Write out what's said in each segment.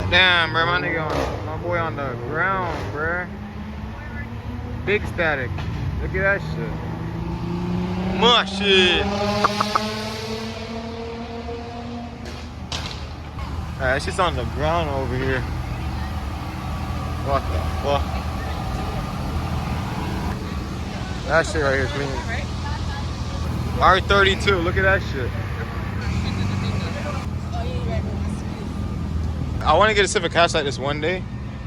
Damn, bro, my boy on the ground, bro. Big static. Look at that shit. Much shit. Alright, it's just on the ground over here. What the fuck? That shit right here clean. R32, look at that shit. I want to get a Civic Cash like this one day,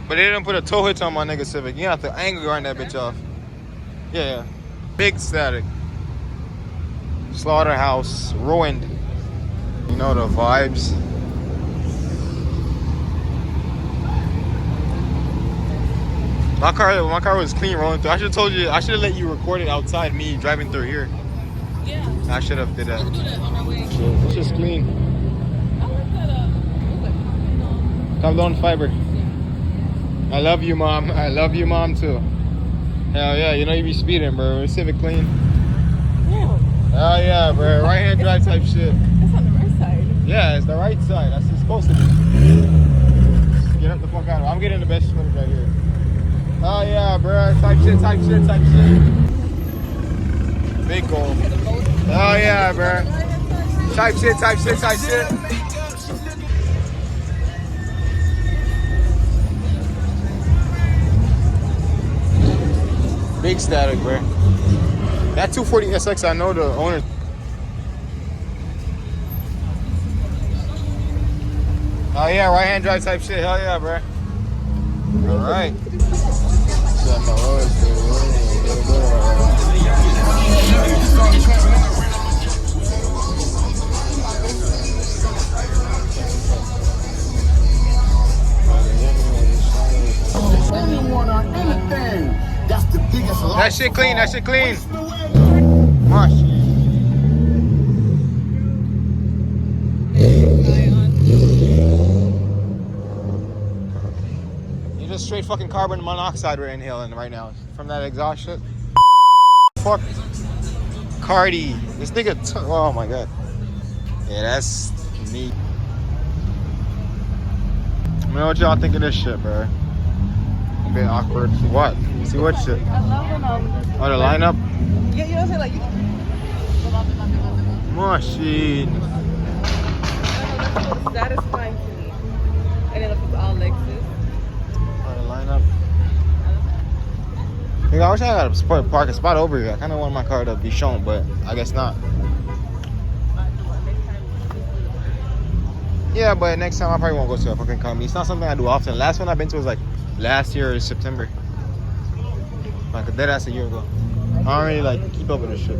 but they didn't put a tow hitch on my nigga Civic. You have to angle grind that bitch off. Yeah. Big static. Slaughterhouse, ruined. You know the vibes. My car was clean rolling through. I should have told you. I should have let you record it outside me driving through here. Yeah. I should have did that. We'll do that on our way. It's just clean. I like that. Carbon fiber. I love you, mom. I love you, mom too. Hell yeah, you know you be speeding, bro. Civic clean. Yeah. Hell yeah, bro. Right hand drive type shit. It's on the right side. Yeah, it's the right side. That's what it's supposed to be. Get up the fuck out of it. I'm getting the best footage right here. Oh yeah, bro. Type shit. Big goal. Oh yeah, bro. Type shit. Big static, bro. That 240 SX, I know the owner. Oh yeah, right hand drive type shit. Hell yeah, bro. All right. That shit clean. Mush. You just straight fucking carbon monoxide we're inhaling right now from that exhaust shit. Fuck. Cardi. This nigga, oh my god. Yeah, that's neat. I mean, what y'all think of this shit, bro? A bit awkward. What? You see what shit? I love when Oh, the lineup? Yeah, you know what I'm saying? Like, Machine. satisfying to me. And then it's all Lexus. Oh, the lineup. I wish I had a parking spot over here. I kind of want my car to be shown, but I guess not. Yeah, but next time I probably won't go to a fucking company. It's not something I do often. Last one I've been to was like last year in September. Like a dead ass a year ago. I don't really like keep up with this shit.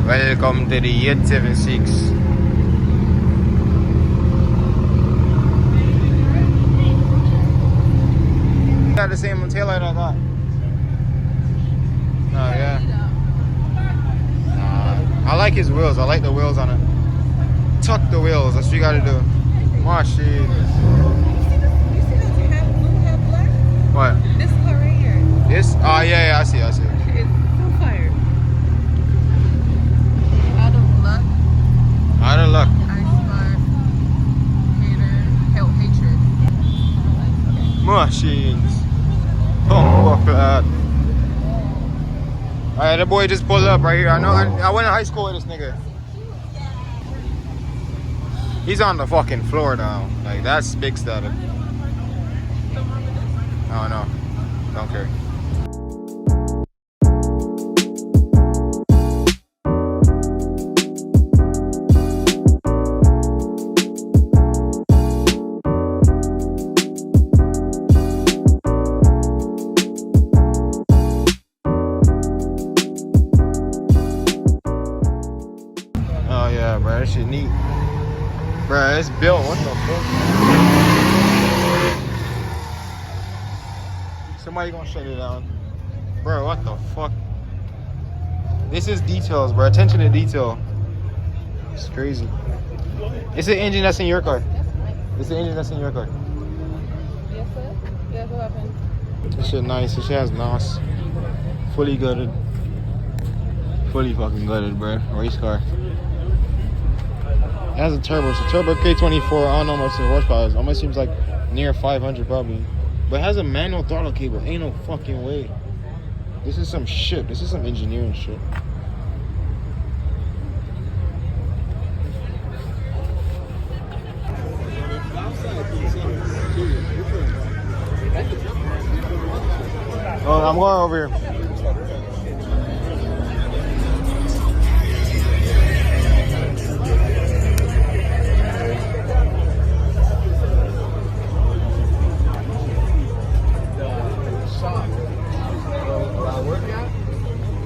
Welcome to the 876. Got the same taillight I thought. Oh yeah. I like his wheels. I like the wheels on it. Tuck the wheels. That's what you gotta do. Machine. You see that you have blue, have black? What? This car right here. This? Oh yeah, I see. It's so fire. Out of luck. Out of luck. I spark. Hatred. Machines. Fuck that. Alright, that boy just pulled up right here. I know. I went to high school with this nigga. He's on the fucking floor now. Like, that's big static. Oh no. Don't care. Oh yeah, bro. That shit neat. Bro, it's built. What the fuck? Somebody gonna shut it down. Bro, what the fuck? This is details, bro. Attention to detail. It's crazy. It's the engine that's in your car. It's the engine that's in your car. Yes, sir? Yeah, what happened? This shit nice. This shit has NOS. Fully gutted. Fully fucking gutted, bro. Race car. It has a turbo. So turbo K24. I don't know how much the horsepower is. Almost seems like near 500 probably. But it has a manual throttle cable. Ain't no fucking way. This is some shit. This is some engineering shit. Oh, I'm going over here.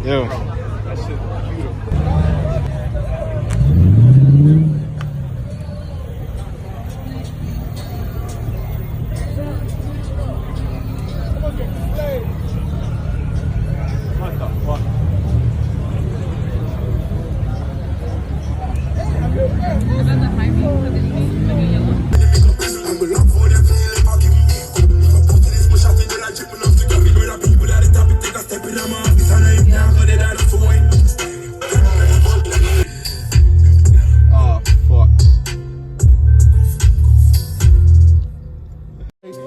Yo. That shit beautiful. What the fuck? Is that the high beam? The yellow? Oh, fuck.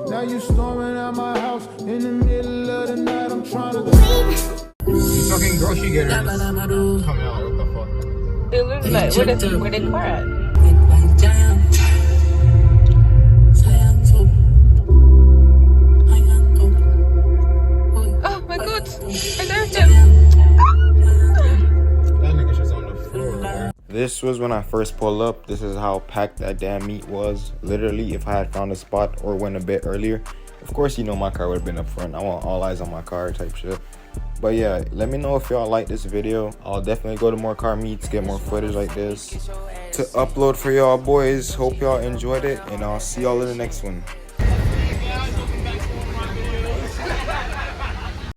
Now you storming out my house in the middle of the night. I'm trying to. Fucking grocery getter. Coming out. What the fuck? It looks like where the car at? Oh my god! I left him! That nigga shit's on the floor, bro. This was when I first pulled up. This is how packed that damn meat was. Literally, if I had found a spot or went a bit earlier, of course, you know my car would have been up front. I want all eyes on my car type shit. But yeah, let me know if y'all like this video. I'll definitely go to more car meets, get more footage like this to upload for y'all boys. Hope y'all enjoyed it, and I'll see y'all in the next one.